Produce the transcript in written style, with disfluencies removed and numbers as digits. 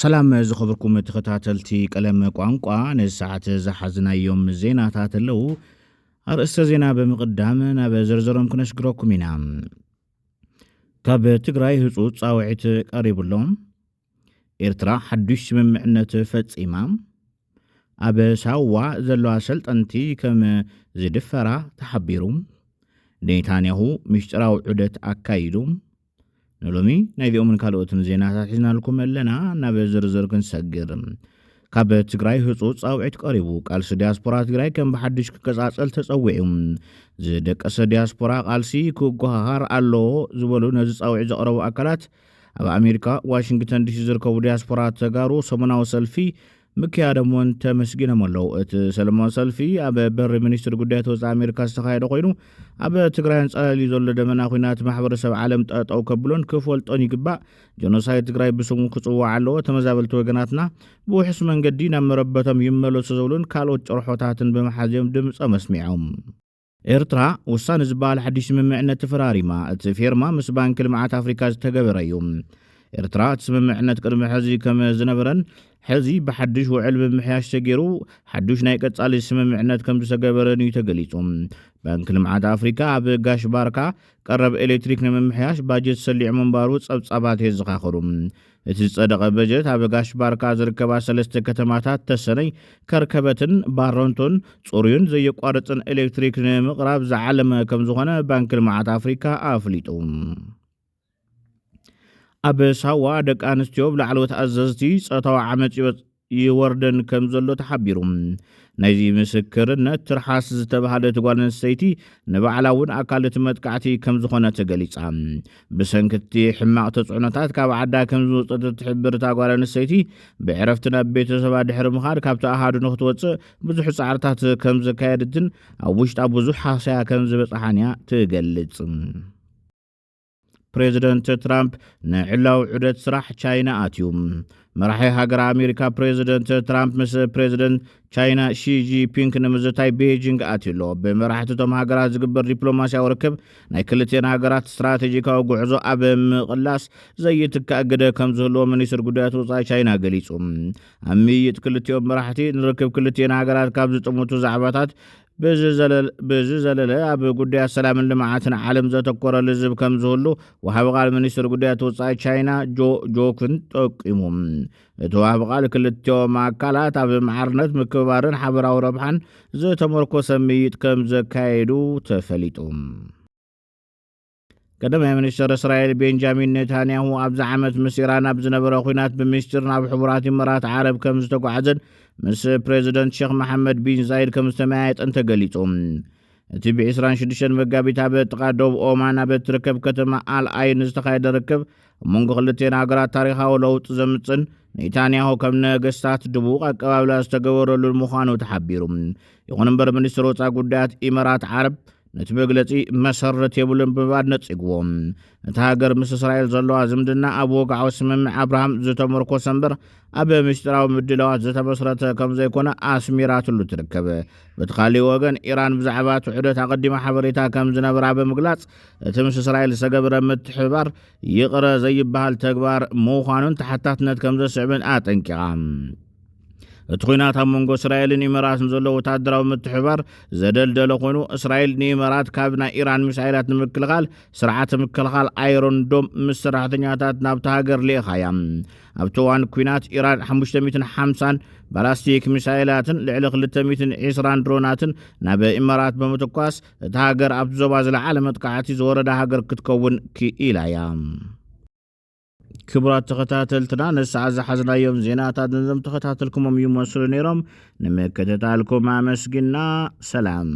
ሰላም ዝኸበርኩም ተኸታተልቲ ቀለም ቋንቋ ንሰዓት ዝሓዝና ዮም ዜናታት ኣለው ኣርእስተ ዜና ብምቕዳም ናብ ዝርዝሮም ክነሽግረኩም ኢና ካብ ትግራይ ህፁፅ ጻውዒት ቀሪቡሎም ኤርትራ ሓዱሽ ስምምዕነት ፈጺማ ኣብ ሳዋ ዘለዋ ሰልጠንቲ ከም ዝድፈራ ተሓቢሩ ኔታንያሁ ምስጢራዊ ዑደት ኣካይዱ ንሎሚ ናይዚኦምን ካልኦትን ዜናታት ሒዝናልኩም ኣለና ናብ ዝርዝር ክንሰግር ካብ ትግራይ ህፁፅ ጻውዒት ቀሪቡ ቃልሲ ዲያስፖራ ትግራይ ከም ብሓዱሽ ክቀጻጸል ተጸዊዑ ዝደቀሰ ዲያስፖራ ቃልሲ ክጓሃር ኣሎ ዝበሉ ነዚ ጻውዒት ዘቕረቡ ኣካላት ኣብ ኣሜሪካ ዋሽንግተን ዲሲ ዝርከቡ ዲያስፖራ ተጋሩ ሰሙናዊ ሰልፊ ምክያደሞን ተመስጊኖም ኣለው እቲ ሰለሞን ሰልፊ ኣብ በሪ ሚኒስትር ጉዳያት ወፃኢ ኣሜሪካ ዝተኻየደ ኮይኑ ኣብ ትግራይ ጸላሊ ዘሎ ደመና ኩናት ማሕበረሰብ ዓለም ጠጠው ከብሎን ክፈልጦን ይግባእ ጀኖሳይድ ትግራይ ብስሙ ክጽዋዕ ኣለዎ ተመዛበልቲ ወገናትና ብውሕስ መንገዲ ናብ መረበቶም ይመለሱ ዝብሉን ካልኦት ጨርሖታትን ብምሓዝዮም ድምፀ መስሚዖም ኤርትራ ውሳነ ዝበሃል ሓዱሽ ስምምዕነት ተፈራሪማ እቲ ፊርማ ምስ ባንኪ ልምዓት ኣፍሪካ ዝተገበረ እዩ ኤርትራ ስምምዕነት ቅድሚ ሕዚ ከም ዝነበረን ሕዚ ብሓዱሽ ውዕል ብምሕያሽ ተገይሩ ሓዱሽ ናይ ቀጻሊ ስምምዕነት ከም ዝተገበረን እዩ ተገሊጹ ባንኪ ልምዓት ኣፍሪካ ኣብ ጋሽ ባርካ ቀረብ ኤሌክትሪክ ንምምሕያሽ ባጀት ሰሊዑ ምንባሩ ጸብጻባት የዘኻኽሩ እቲ ዝጸደቐ በጀት ኣብ ጋሽ ባርካ ዝርከባ 3 ከተማታት ተሰነይ ከርከበትን ባሮንቶን ጽሩዩን ዘየቋርጽን ኤሌክትሪክ ንምቕራብ ዝዓለመ ከም ዝኾነ ባንኪ ልምዓት ኣፍሪካ ኣፍሊጡ ኣብ ሳዋ ደቂ ኣንስትዮ ብላዕለዎት ኣዘዝቲ ጾታዊ ዓመፅ ይወርደን ከም ዘሎ ተሓቢሩ ናይዚ ምስክርነት ትርሓስ ዝተባሃለት ጓል ኣንስተይቲ ንባዕላ እውን ኣካልቲ መጥቃዕቲ ከም ዝኾነ ተገሊጻ ብሰንኪቲ ሕማቕ ተጽዕኖታት ካብ ዓዳ ከም ዝወፀት ትሕብር እታ ጓል ኣንስተይቲ ብዕረፍቲ ናብ ቤተሰባ ድሕሪ ምኻድ ካብቲ ኣሃዱ ንኽትወፅእ ብዙሕ ጻዕርታት ከም ዘካየደትን ኣብ ውሽጣ ብዙሕ ሓሳያ ከም ዝበፅሓንያ ትገልጽ ፕሬዚደንት ትራምፕ ንዕላው ዑደት ስራሕ ቻይና ኣትዩ መራሒ ሃገር ኣሜሪካ ፕሬዚደንት ትራምፕ ምስ ፕሬዚደንት ቻይና ሺ ጂንፒንግ ንምዝታይ ቤጂንግ ኣትዩሎ ብመራሕቲቶም ሃገራት ዝግበር ዲፕሎማስያዊ ርክብ ናይ ክልቴን ሃገራት ስትራቴጂካዊ ጉዕዞ ኣብ ምቕላስ ዘይትካእ ግደ ከም ዝህልዎ ሚኒስትር ጉዳያት ወፃኢ ቻይና ገሊጹ ኣብ ምይይጥ ክልቲኦም መራሕቲ ንርክብ ክልቴን ሃገራት ካብ ዝጥምቱ ዛዕባታት ብዝዘለለ ኣብ ጉዳያት ሰላምን ልምዓትን ዓለም ዘተኮረ ልዝብ ከም ዝህሉ ወሃቢ ቃል ሚኒስትር ጉዳያት ወፃኢ ቻይና ጆኩን ጠቂሙ እቲ ወሃቢ ቃል ክልቲኦም ኣካላት ኣብ ማዕርነት ምክብባርን ሓበራዊ ረብሓን ዝተመርኮሰ ምይይጥ ከም ዘካየዱ ተፈሊጡ ቀዳማይ ሚኒስትር እስራኤል ቤንጃሚን ኔታንያሁ ኣብዚ ዓመት ምስ ኢራን ኣብ ዝነበረ ኩናት ብምስጢር ናብ ሕቡራት ኢሚራት ዓረብ ከም ዝተጓዓዘን ምስ ፕሬዚደንት ሼክ መሐመድ ቢን ዛይድ ከም ዝተመያየጠን ተገሊጹ እቲ ብ26 መጋቢት ኣብ ጥቓ ደቡብ ኦማን ኣብ እትርከብ ከተማ ኣልአይን ዝተኻየደ ርክብ እመንጎ ክልቴን ሃገራት ታሪኻዊ ለውጢ ዘምጽን ኔታንያሁ ከም ነገስታት ድቡቕ ኣቀባብላ ዝተገበረሉ ምዃኑ ተሓቢሩ ይኹን እምበር ሚኒስትር ወፃኢ ጉዳያት ኢሚራት ዓረብ ነቲ መግለጺ መሰረት የብሉን ብምባል ነጺግዎም እቲ ሃገር ምስ እስራኤል ዘለዋ ዝምድና ኣብ ወግዓዊ ስምምዕ ኣብርሃም ዝተመርኮሰ እምበር ኣብ ምስጢራዊ ምድላዋት ዝተመስረተ ከም ዘይኮነ ኣስሚራትሉ ትርከብ በቲ ካልእ ወገን ኢራን ብዛዕባ ውሕደት ኣቐዲማ ሓበሬታ ከም ዝነበራ ብምግላጽ እቲ ምስ እስራኤል ዝተገበረ ምትሕብባር ይቕረ ዘይበሃል ተግባር ምዃኑን ተሓታትነት ከም ዘስዕብን ኣጠንቂቓ እቲ ኩናት ኣብ መንጎ እስራኤልን ኢሚራትን ዘሎ ወታደራዊ ምትሕብባር ዘደልደለ ኮይኑ እስራኤል ንኢሚራት ካብ ናይ ኢራን ሚሳይላት ንምክልኻል ስርዓት ምክልኻል ኣይሮን ዶም ምስ ሰራሕተኛታት ናብቲ ሃገር ልኢኻያ ኣብቲ እዋን ኩናት ኢራን 550 ባላስቲክ ሚሳይላትን ልዕሊ 220 ድሮናትን ናብ ኢሚራት ብምትኳስ እቲ ሃገር ኣብቲ ዞባ ዝለዓለ መጥቃዕቲ ዝወረዳ ሃገር ክትከውን ክኢላ እያ ክቡራት ተኸታተልትና ንሰዓት ዝሓዝናዮም ዜናታት ንዞም ተኸታተልኩሞም ይመስሉ ነይሮም ንምክትታልኩም ኣመስግና ሰላም